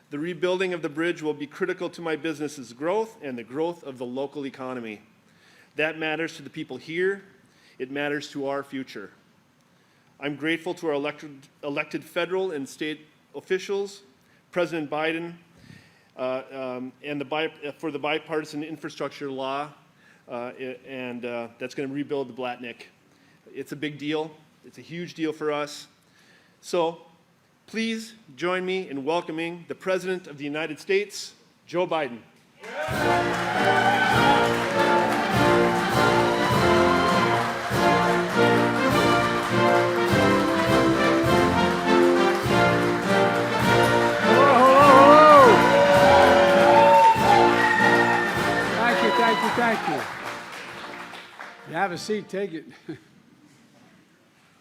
The rebuilding of the bridge will be critical to my business's growth and the growth of the local economy. That matters to the people here. It matters to our future. I'm grateful to our elected federal and state officials, President Biden, for the bipartisan infrastructure law, that's going to rebuild the Blatnik. It's a big deal. It's a huge deal for us. So please join me in welcoming the President of the United States, Joe Biden. Thank you. You have a seat, take it.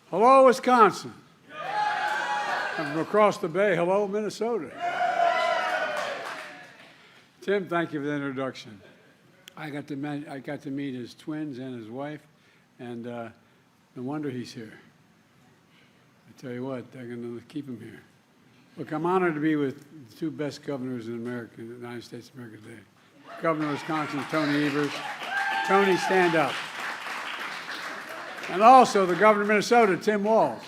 Hello, Wisconsin. From across the bay, hello, Minnesota. Tim, thank you for the introduction. I got to meet his twins and his wife, and no wonder he's here. I tell you what, they're going to keep him here. Look, I'm honored to be with the two best governors in America, in the United States of America today. Governor of Wisconsin, Tony Evers. Tony, stand up. And also the Governor of Minnesota, Tim Walz.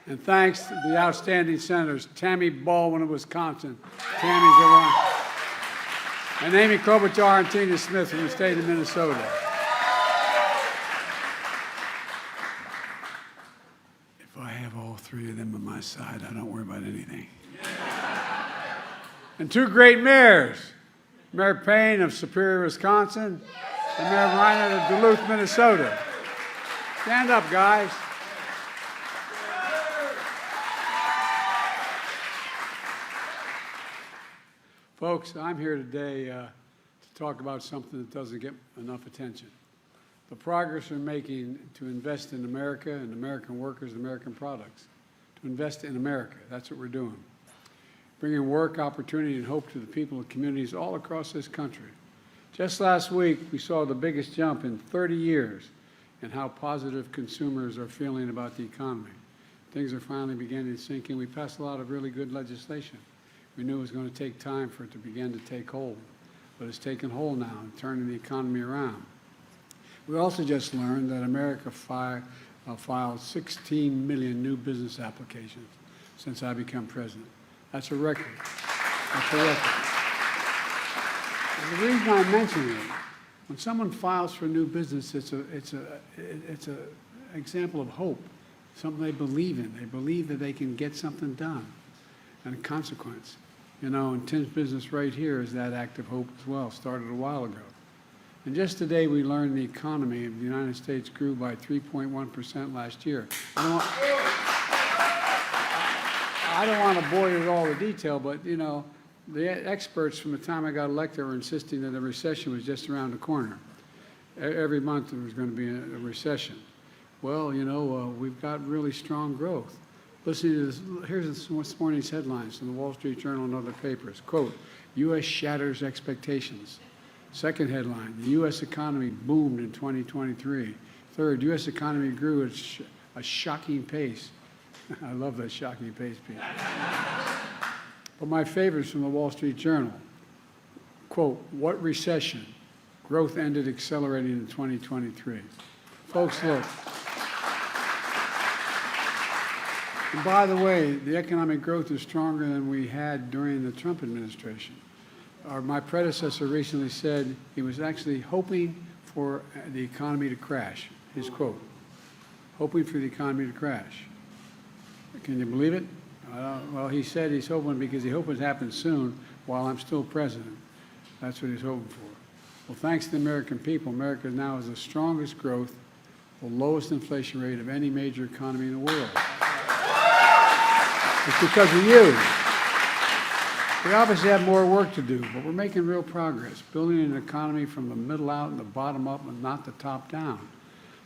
And thanks to the outstanding senators, Tammy Baldwin of Wisconsin. Tammy's the one. And Amy Klobuchar and Tina Smith from the state of Minnesota. If I have all three of them on my side, I don't worry about anything. And two great mayors, Mayor Payne of Superior, Wisconsin, and Mayor Reinert of Duluth, Minnesota. Stand up, guys. Folks, I'm here today to talk about something that doesn't get enough attention. The progress we're making to invest in America and American workers and American products. To invest in America, that's what we're doing. Bringing work, opportunity, and hope to the people and communities all across this country. Just last week, we saw the biggest jump in 30 years in how positive consumers are feeling about the economy. Things are finally beginning to sink in. We passed a lot of really good legislation. We knew it was going to take time for it to begin to take hold, but it's taken hold now and turning the economy around. We also just learned that America filed 16 million new business applications since I became president. That's a record. That's a record. And the reason I mention it, when someone files for a new business, it's an example of hope, something they believe in. They believe that they can get something done, and a consequence. You know, and Tim's business right here is that act of hope as well, started a while ago. And just today we learned the economy of the United States grew by 3.1% last year. I don't want to bore you with all the detail, but, you know, the experts from the time I got elected were insisting that a recession was just around the corner. Every month there was going to be a recession. Well, you know, we've got really strong growth. Listen to this. Here's this morning's headlines from the Wall Street Journal and other papers. Quote, U.S. shatters expectations. Second headline, the U.S. economy boomed in 2023. Third, U.S. economy grew at a shocking pace. I love that shocking pace piece. But my favorites from the Wall Street Journal. Quote, what recession? Growth ended accelerating in 2023. Folks, look. And by the way, the economic growth is stronger than we had during the Trump administration. My predecessor recently said he was actually hoping for the economy to crash. His quote, hoping for the economy to crash. Can you believe it? Well, he said he's hoping because he hopes it happens soon while I'm still president. That's what he's hoping for. Well, thanks to the American people, America now has the strongest growth, the lowest inflation rate of any major economy in the world. It's because of you. We obviously have more work to do, but we're making real progress, building an economy from the middle out and the bottom up and not the top down.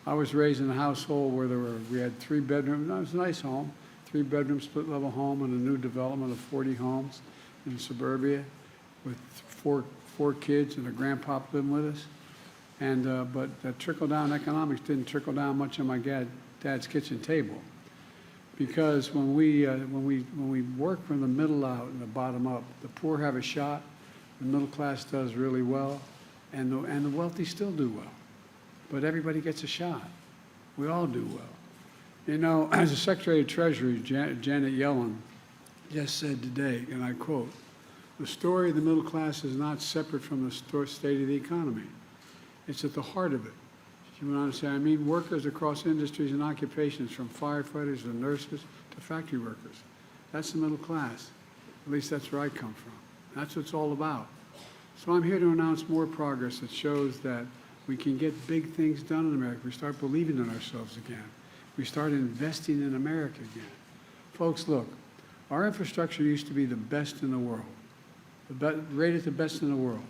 I was raised in a household where we had 3 bedrooms. It was a nice home, 3-bedroom split-level home and a new development of 40 homes in suburbia with four kids and a grandpa living with us. But that trickle-down economics didn't trickle down much on my dad's kitchen table. Because when we work from the middle out and the bottom up, the poor have a shot, the middle class does really well, and the wealthy still do well. But everybody gets a shot. We all do well. You know, as the Secretary of Treasury, Janet Yellen, just said today, and I quote, "The story of the middle class is not separate from the state of the economy. It's at the heart of it." She went on to say, "I mean workers across industries and occupations, from firefighters to nurses to factory workers. That's the middle class. At least that's where I come from. That's what it's all about." So I'm here to announce more progress that shows that we can get big things done in America. We start believing in ourselves again. We start investing in America again. Folks, look, our infrastructure used to be the best in the world, rated the best in the world.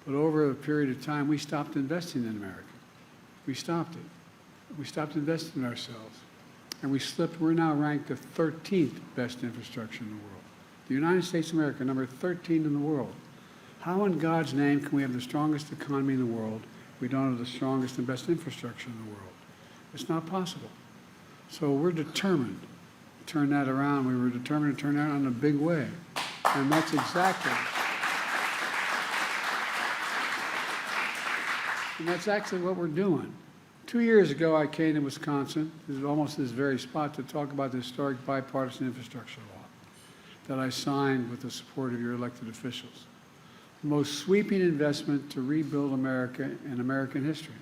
But over a period of time, we stopped investing in America. We stopped it. We stopped investing in ourselves. And we slipped. We're now ranked the 13th best infrastructure in the world. The United States of America, number 13 in the world. How in God's name can we have the strongest economy in the world if we don't have the strongest and best infrastructure in the world? It's not possible. So we're determined to turn that around. We were determined to turn that around in a big way. And that's exactly what we're doing. 2 years ago, I came to Wisconsin, almost this very spot, to talk about the historic bipartisan infrastructure law that I signed with the support of your elected officials. The most sweeping investment to rebuild America in American history.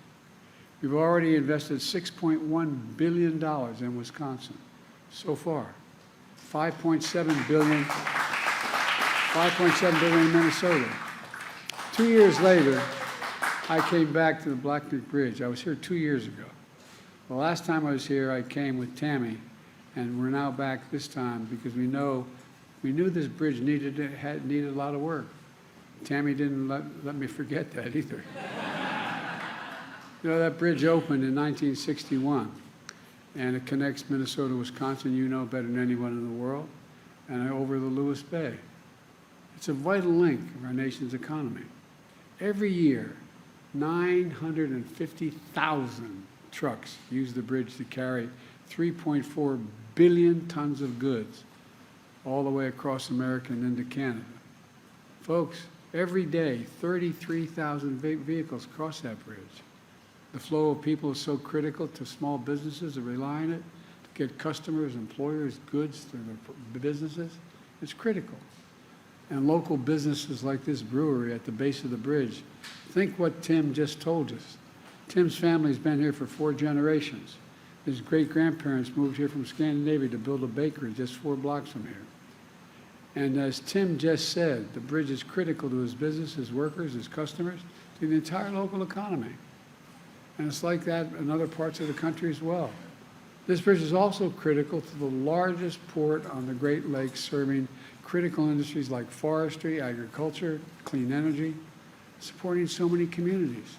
We've already invested $6.1 billion in Wisconsin so far. $5.7 billion in Minnesota. 2 years later, I came back to the Blatnik Bridge. I was here 2 years ago. The last time I was here, I came with Tammy, and we're now back this time because we knew this bridge needed a lot of work. Tammy didn't let me forget that either. You know, that bridge opened in 1961, and it connects Minnesota, Wisconsin, you know better than anyone in the world, and over the Lewis Bay. It's a vital link of our nation's economy. Every year, 950,000 trucks use the bridge to carry 3.4 billion tons of goods all the way across America and into Canada. Folks, every day, 33,000 vehicles cross that bridge. The flow of people is so critical to small businesses that rely on it to get customers, employers, goods to their businesses. It's critical. And local businesses like this brewery at the base of the bridge, think what Tim just told us. Tim's family's been here for 4 generations. His great-grandparents moved here from Scandinavia to build a bakery just 4 blocks from here. And as Tim just said, the bridge is critical to his business, his workers, his customers, to the entire local economy. And it's like that in other parts of the country as well. This bridge is also critical to the largest port on the Great Lakes, serving critical industries like forestry, agriculture, clean energy, supporting so many communities.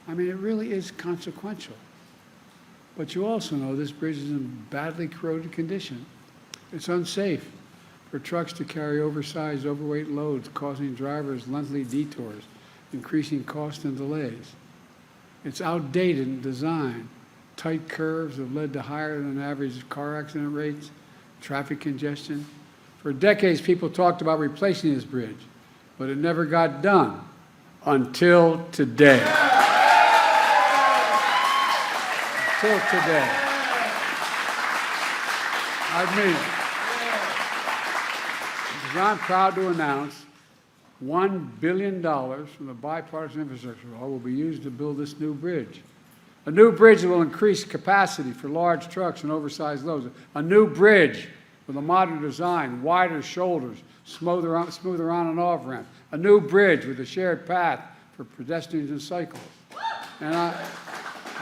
I mean, it really is consequential. But you also know this bridge is in badly corroded condition. It's unsafe for trucks to carry oversized, overweight loads, causing drivers lengthy detours, increasing costs and delays. It's outdated in design. Tight curves have led to higher than average car accident rates, traffic congestion. For decades, people talked about replacing this bridge, but it never got done until today. Until today. I mean it. Because I'm proud to announce $1 billion from the bipartisan infrastructure law will be used to build this new bridge. A new bridge that will increase capacity for large trucks and oversized loads. A new bridge with a modern design, wider shoulders, smoother on and off ramp. A new bridge with a shared path for pedestrians and cyclists. And I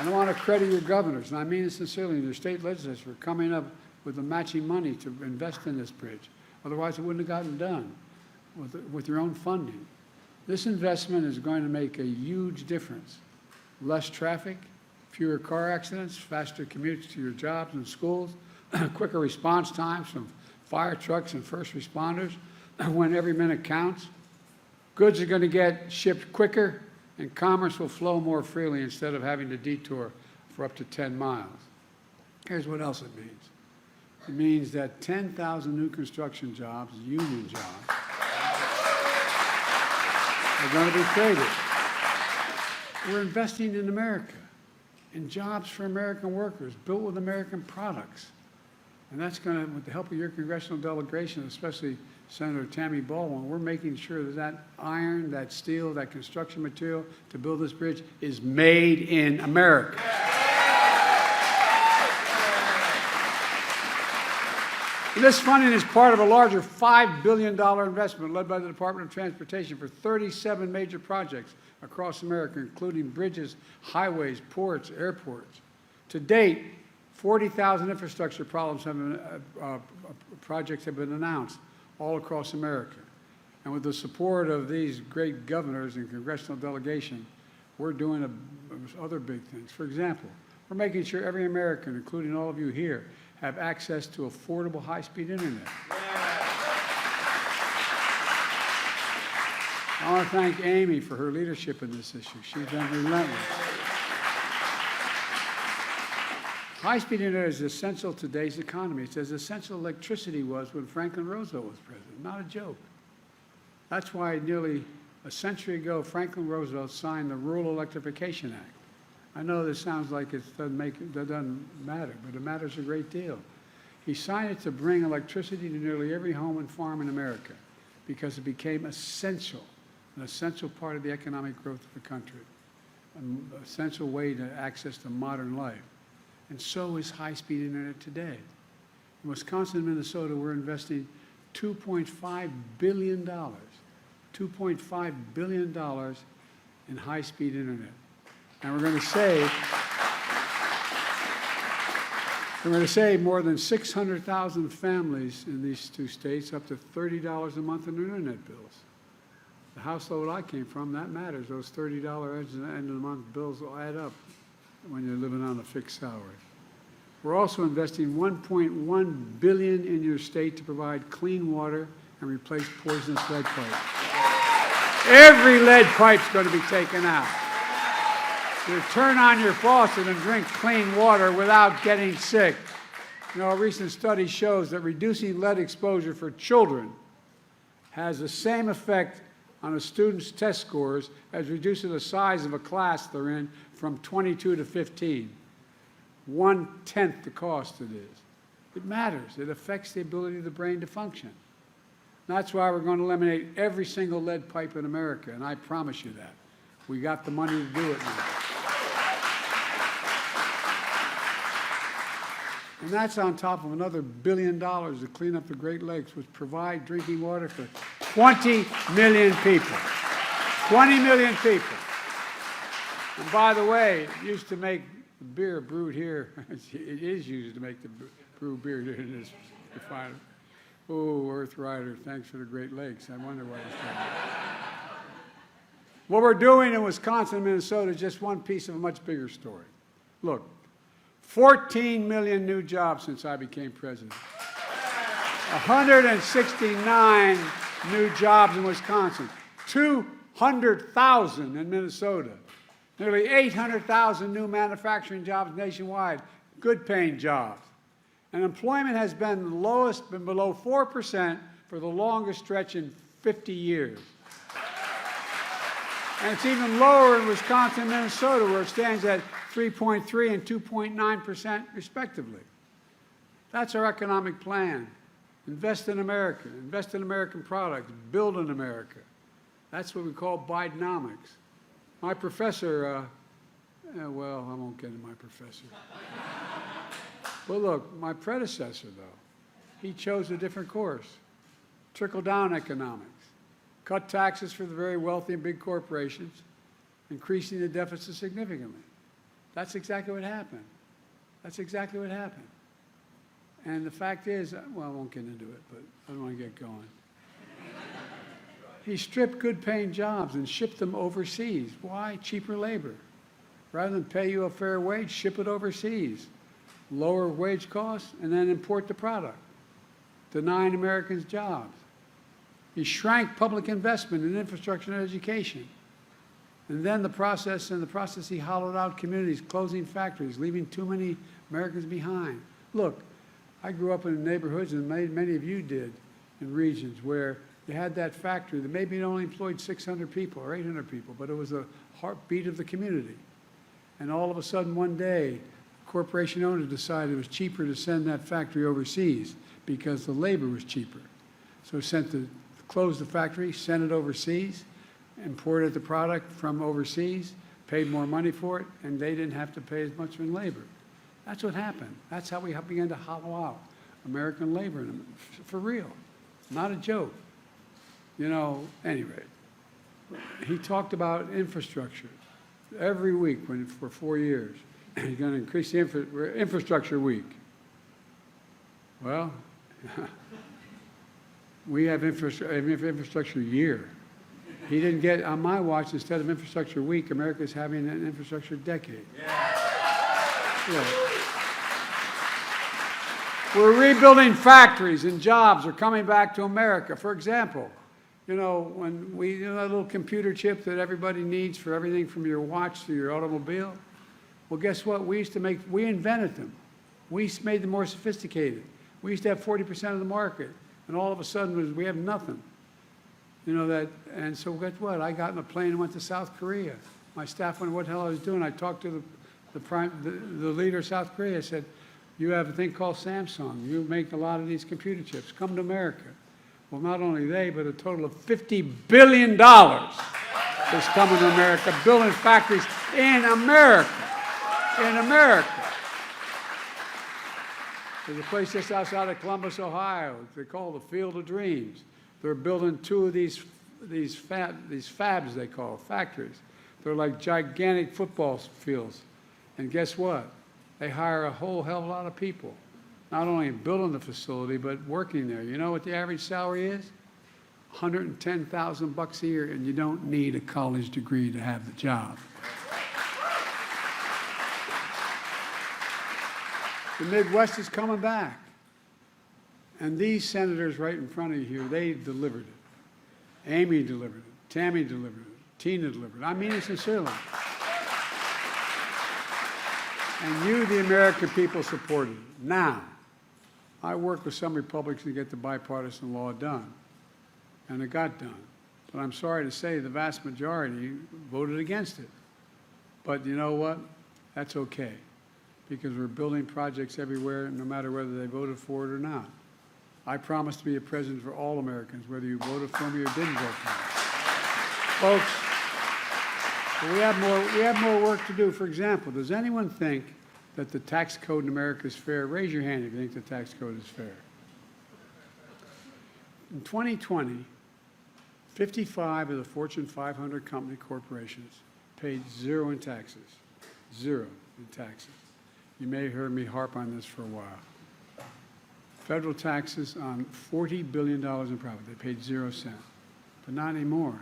want to credit your governors, and I mean it sincerely, and your state legislatures for coming up with the matching money to invest in this bridge. Otherwise, it wouldn't have gotten done with your own funding. This investment is going to make a huge difference. Less traffic, fewer car accidents, faster commutes to your jobs and schools, quicker response times from fire trucks and first responders when every minute counts. Goods are going to get shipped quicker, and commerce will flow more freely instead of having to detour for up to 10 miles. Here's what else it means. It means that 10,000 new construction jobs, union jobs, are going to be created. We're investing in America, in jobs for American workers, built with American products. And that's going to, with the help of your congressional delegation, especially Senator Tammy Baldwin, we're making sure that that iron, that steel, that construction material to build this bridge is made in America. And this funding is part of a larger $5 billion investment led by the Department of Transportation for 37 major projects across America, including bridges, highways, ports, airports. To date, 40,000 infrastructure projects have been announced all across America. And with the support of these great governors and congressional delegation, we're doing other big things. For example, we're making sure every American, including all of you here, have access to affordable high-speed internet. I want to thank Amy for her leadership in this issue. She's been relentless. High-speed internet is essential to today's economy. It's as essential as electricity was when Franklin Roosevelt was president. Not a joke. That's why nearly a century ago, Franklin Roosevelt signed the Rural Electrification Act. I know this sounds like it doesn't matter, but it matters a great deal. He signed it to bring electricity to nearly every home and farm in America because it became essential, an essential part of the economic growth of the country, an essential way to access to modern life. And so is high-speed internet today. In Wisconsin and Minnesota, we're investing $2.5 billion, $2.5 billion in high-speed internet. And we're going to save more than 600,000 families in these two states up to $30 a month in internet bills. The household I came from, that matters. Those $30 at the end of the month bills will add up when you're living on a fixed salary. We're also investing $1.1 billion in your state to provide clean water and replace poisonous lead pipes. Every lead pipe's going to be taken out. You turn on your faucet and drink clean water without getting sick. You know, a recent study shows that reducing lead exposure for children has the same effect on a student's test scores as reducing the size of a class they're in from 22 to 15. 1/10 the cost it is. It matters. It affects the ability of the brain to function. And that's why we're going to eliminate every single lead pipe in America, and I promise you that. We got the money to do it now. And that's on top of another $1 billion to clean up the Great Lakes, which provide drinking water for 20 million people. 20 million people. And by the way, it used to make the beer brewed here, it is used to make the brew beer here in this refinery. Oh, Earth Rider, thanks for the Great Lakes. I wonder why it's doing that. What we're doing in Wisconsin and Minnesota is just one piece of a much bigger story. Look, 14 million new jobs since I became president. 169 new jobs in Wisconsin. 200,000 in Minnesota. Nearly 800,000 new manufacturing jobs nationwide, good-paying jobs. And employment has been the lowest, been below 4% for the longest stretch in 50 years. And it's even lower in Wisconsin and Minnesota, where it stands at 3.3 and 2.9% respectively. That's our economic plan. Invest in America, invest in American products, build in America. That's what we call Bidenomics. My professor, well, I won't get into my professor. But look, my predecessor, though, he chose a different course. Trickle-down economics. Cut taxes for the very wealthy and big corporations, increasing the deficit significantly. That's exactly what happened. That's exactly what happened. And the fact is, well, I won't get into it, but I don't want to get going. He stripped good-paying jobs and shipped them overseas. Why? Cheaper labor. Rather than pay you a fair wage, ship it overseas. Lower wage costs, and then import the product, denying Americans jobs. He shrank public investment in infrastructure and education. And then in the process, he hollowed out communities, closing factories, leaving too many Americans behind. Look, I grew up in neighborhoods, and many of you did, in regions where you had that factory that maybe it only employed 600 people or 800 people, but it was the heartbeat of the community. And all of a sudden, one day, corporation owners decided it was cheaper to send that factory overseas because the labor was cheaper. So closed the factory, sent it overseas, imported the product from overseas, paid more money for it, and they didn't have to pay as much in labor. That's what happened. That's how we began to hollow out American labor, for real, not a joke. You know, anyway, he talked about infrastructure every week for 4 years. He's going to increase the infrastructure week. Well, we have infrastructure year. He didn't get, on my watch, instead of infrastructure week, America's having an infrastructure decade. Yeah. We're rebuilding factories and jobs are coming back to America. For example, you know, when that little computer chip that everybody needs for everything from your watch to your automobile, well, guess what? We invented them. We made them more sophisticated. We used to have 40% of the market, and all of a sudden we have nothing. You know that, and so guess what? I got in a plane and went to South Korea. My staff wondered what the hell I was doing. I talked to the leader of South Korea. I said, "You have a thing called Samsung. You make a lot of these computer chips. Come to America." Well, not only they, but a total of $50 billion is coming to America, building factories in America. In America. There's a place just outside of Columbus, Ohio. They call the Field of Dreams. They're building 2 of these fabs, they call factories. They're like gigantic football fields. And guess what? They hire a whole hell of a lot of people, not only building the facility, but working there. You know what the average salary is? $110,000 a year, and you don't need a college degree to have the job. The Midwest is coming back. And these senators right in front of you here, they delivered it. Amy delivered it. Tammy delivered it. Tina delivered it. I mean it sincerely. And you, the American people, supported it. Now, I worked with some Republicans to get the bipartisan law done, and it got done. But I'm sorry to say the vast majority voted against it. But you know what? That's okay, because we're building projects everywhere, no matter whether they voted for it or not. I promise to be a president for all Americans, whether you voted for me or didn't vote for me. Folks, we have more work to do. For example, does anyone think that the tax code in America is fair? Raise your hand if you think the tax code is fair. In 2020, 55 of the Fortune 500 company corporations paid zero in taxes. Zero in taxes. You may have heard me harp on this for a while. Federal taxes on $40 billion in profit. They paid 0 cents. But not anymore.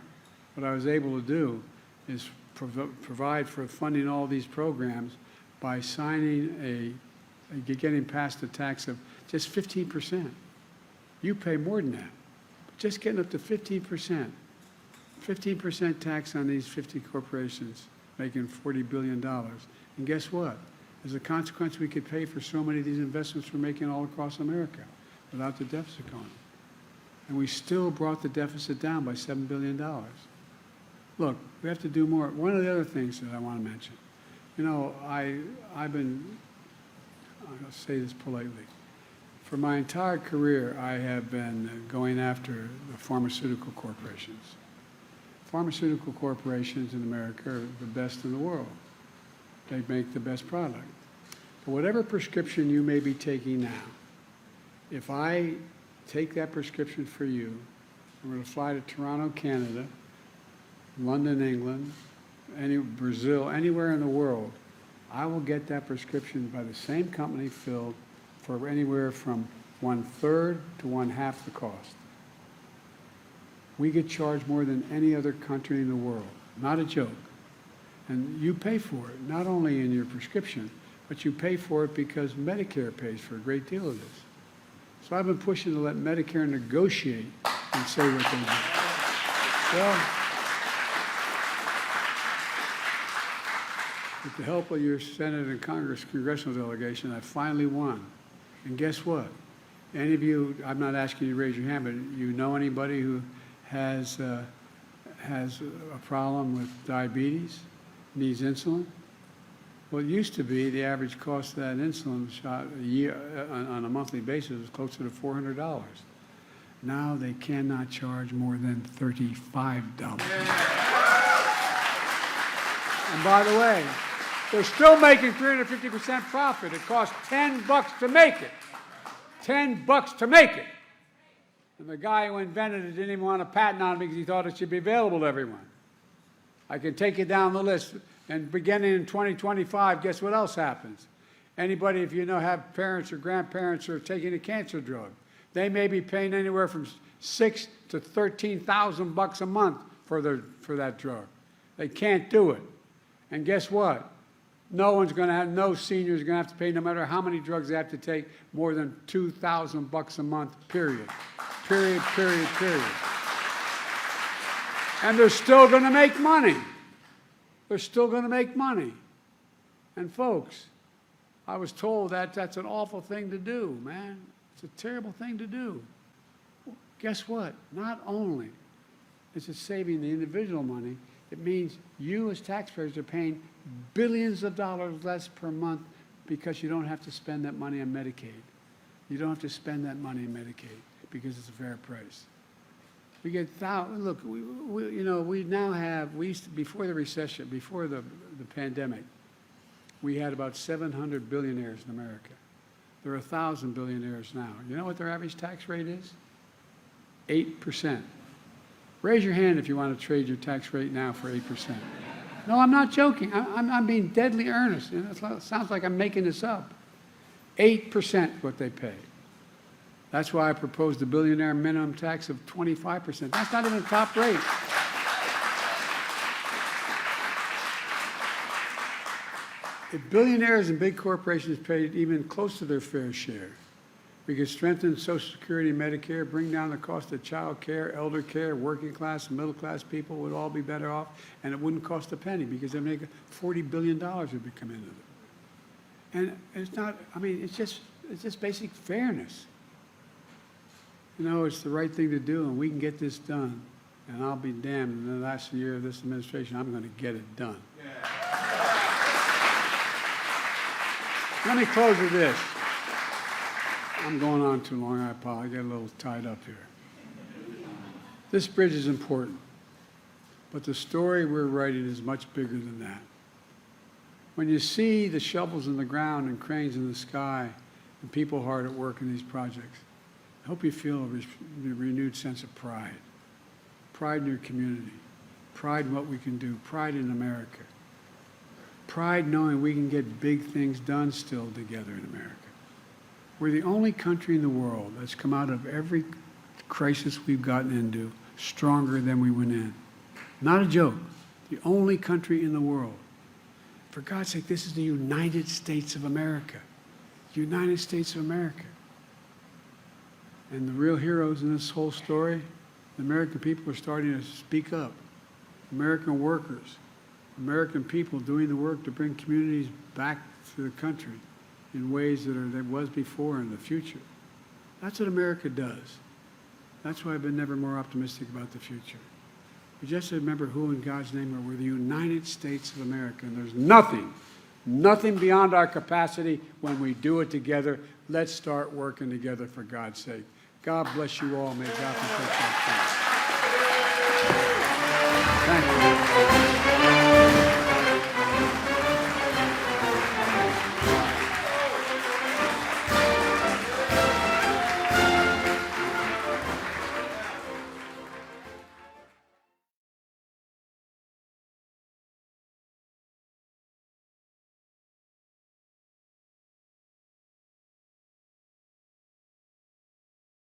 What I was able to do is provide for funding all these programs by getting past a tax of just 15%. You pay more than that. Just getting up to 15%. 15% tax on these 50 corporations making $40 billion. And guess what? As a consequence, we could pay for so many of these investments we're making all across America without the deficit going. And we still brought the deficit down by $7 billion. Look, we have to do more. One of the other things that I want to mention, you know, I'll say this politely. For my entire career, I have been going after the pharmaceutical corporations. Pharmaceutical corporations in America are the best in the world. They make the best product. But whatever prescription you may be taking now, if I take that prescription for you, I'm going to fly to Toronto, Canada, London, England, Brazil, anywhere in the world, I will get that prescription by the same company filled for anywhere from 1/3 to 1/2 the cost. We get charged more than any other country in the world. Not a joke. And you pay for it, not only in your prescription, but you pay for it because Medicare pays for a great deal of this. So I've been pushing to let Medicare negotiate and say what they do. Well, with the help of your Senate and Congress congressional delegation, I finally won. And guess what? Any of you, I'm not asking you to raise your hand, but you know anybody who has a problem with diabetes, needs insulin? Well, it used to be the average cost of that insulin shot a year, on a monthly basis was closer to $400. Now they cannot charge more than $35. And by the way, they're still making 350% profit. It costs $10 to make it. $10 to make it. And the guy who invented it didn't even want a patent on it because he thought it should be available to everyone. I can take you down the list. And beginning in 2025, guess what else happens? Anybody, if you know, have parents or grandparents who are taking a cancer drug, they may be paying anywhere from $6,000 to $13,000 a month for that drug. They can't do it. And guess what? No senior is going to have to pay, no matter how many drugs they have to take, more than $2,000 a month, period. Period, period, period. And they're still going to make money. They're still going to make money. And folks, I was told that that's an awful thing to do, man. It's a terrible thing to do. Guess what? Not only is it saving the individual money, it means you as taxpayers are paying billions of dollars less per month because you don't have to spend that money on Medicaid. You don't have to spend that money on Medicaid because it's a fair price. We get look. We now have. We used to, before the recession, before the pandemic, we had about 700 billionaires in America. There are 1,000 billionaires now. You know what their average tax rate is? 8%. Raise your hand if you want to trade your tax rate now for 8%. No, I'm not joking. I'm being deadly earnest. You know, it sounds like I'm making this up. 8% what they pay. That's why I proposed a billionaire minimum tax of 25%. That's not even top rate. If billionaires and big corporations paid even close to their fair share, we could strengthen Social Security and Medicare, bring down the cost of child care, elder care, working class and middle class people would all be better off, and it wouldn't cost a penny because they make $40 billion would be coming into it. And it's not, I mean, it's just basic fairness. You know, it's the right thing to do, and we can get this done. And I'll be damned, in the last year of this administration, I'm going to get it done. Yeah. Let me close with this. I'm going on too long. I apologize. I get a little tied up here. This bridge is important, but the story we're writing is much bigger than that. When you see the shovels in the ground and cranes in the sky and people hard at work in these projects, I hope you feel a renewed sense of pride. Pride in your community. Pride in what we can do. Pride in America. Pride knowing we can get big things done still together in America. We're the only country in the world that's come out of every crisis we've gotten into stronger than we went in. Not a joke. The only country in the world. For God's sake, this is the United States of America. United States of America. And the real heroes in this whole story, the American people are starting to speak up. American workers, American people doing the work to bring communities back to the country in ways that was before in the future. That's what America does. That's why I've been never more optimistic about the future. We just remember who in God's name are. We're the United States of America, and there's nothing beyond our capacity when we do it together. Let's start working together for God's sake. God bless you all. May God protect our country. Thank you.